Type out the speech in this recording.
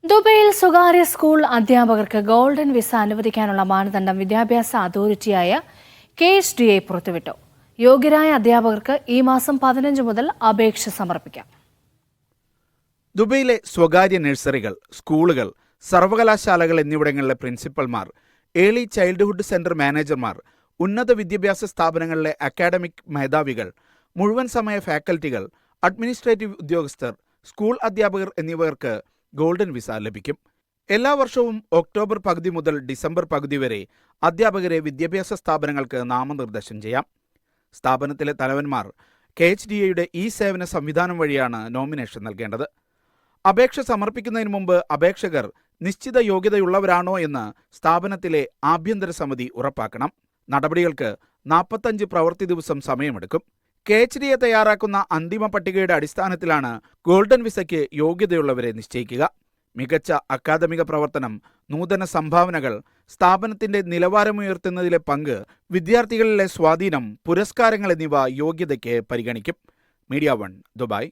ദുബൈയിൽ സ്വകാര്യ സ്കൂൾ അധ്യാപകർക്ക് ഗോൾഡൻ വിസ അനുവദിക്കാനുള്ള മാനദണ്ഡം വിദ്യാഭ്യാസ അതോറിറ്റിയായ KHDA പുറത്തുവിട്ടു. യോഗ്യരായ അധ്യാപകർക്ക് ഈ മാസം 15 മുതൽ അപേക്ഷ സമർപ്പിക്കാം. ദുബൈയിലെ സ്വകാര്യ നഴ്സറികൾ, സ്കൂളുകൾ, സർവകലാശാലകൾ എന്നിവിടങ്ങളിലെ പ്രിൻസിപ്പൽമാർ, ഏർലി ചൈൽഡ്ഹുഡ് സെന്റർ മാനേജർമാർ, ഉന്നത വിദ്യാഭ്യാസ സ്ഥാപനങ്ങളിലെ അക്കാഡമിക് മേധാവികൾ, മുഴുവൻ സമയ ഫാക്കൽറ്റികൾ, അഡ്മിനിസ്ട്രേറ്റീവ് ഉദ്യോഗസ്ഥർ, സ്കൂൾ അധ്യാപകർ എന്നിവർക്ക് ഗോൾഡൻ വിസ ലഭിക്കും. എല്ലാ വർഷവും ഒക്ടോബർ പകുതി മുതൽ ഡിസംബർ പകുതി വരെ അധ്യാപകരെ വിദ്യാഭ്യാസ സ്ഥാപനങ്ങൾക്ക് നാമനിർദ്ദേശം ചെയ്യാം. സ്ഥാപനത്തിലെ തലവന്മാർ KHDAയുടെ ഈ സേവന സംവിധാനം വഴിയാണ് നോമിനേഷൻ നൽകേണ്ടത്. അപേക്ഷ സമർപ്പിക്കുന്നതിന് മുമ്പ് അപേക്ഷകർ നിശ്ചിത യോഗ്യതയുള്ളവരാണോ എന്ന് സ്ഥാപനത്തിലെ ആഭ്യന്തര സമിതി ഉറപ്പാക്കണം. നടപടികൾക്ക് 45 പ്രവൃത്തി ദിവസം സമയമെടുക്കും. KHDA തയ്യാറാക്കുന്ന അന്തിമ പട്ടികയുടെ അടിസ്ഥാനത്തിലാണ് ഗോൾഡൻ വിസയ്ക്ക് യോഗ്യതയുള്ളവരെ നിശ്ചയിക്കുക. മികച്ച അക്കാദമിക പ്രവർത്തനം, നൂതന സംഭാവനകൾ, സ്ഥാപനത്തിന്റെ നിലവാരമുയർത്തുന്നതിലെ പങ്ക്, വിദ്യാർത്ഥികളിലെ സ്വാധീനം, പുരസ്കാരങ്ങൾ എന്നിവ യോഗ്യതയ്ക്ക് പരിഗണിക്കും. Media 1 Dubai.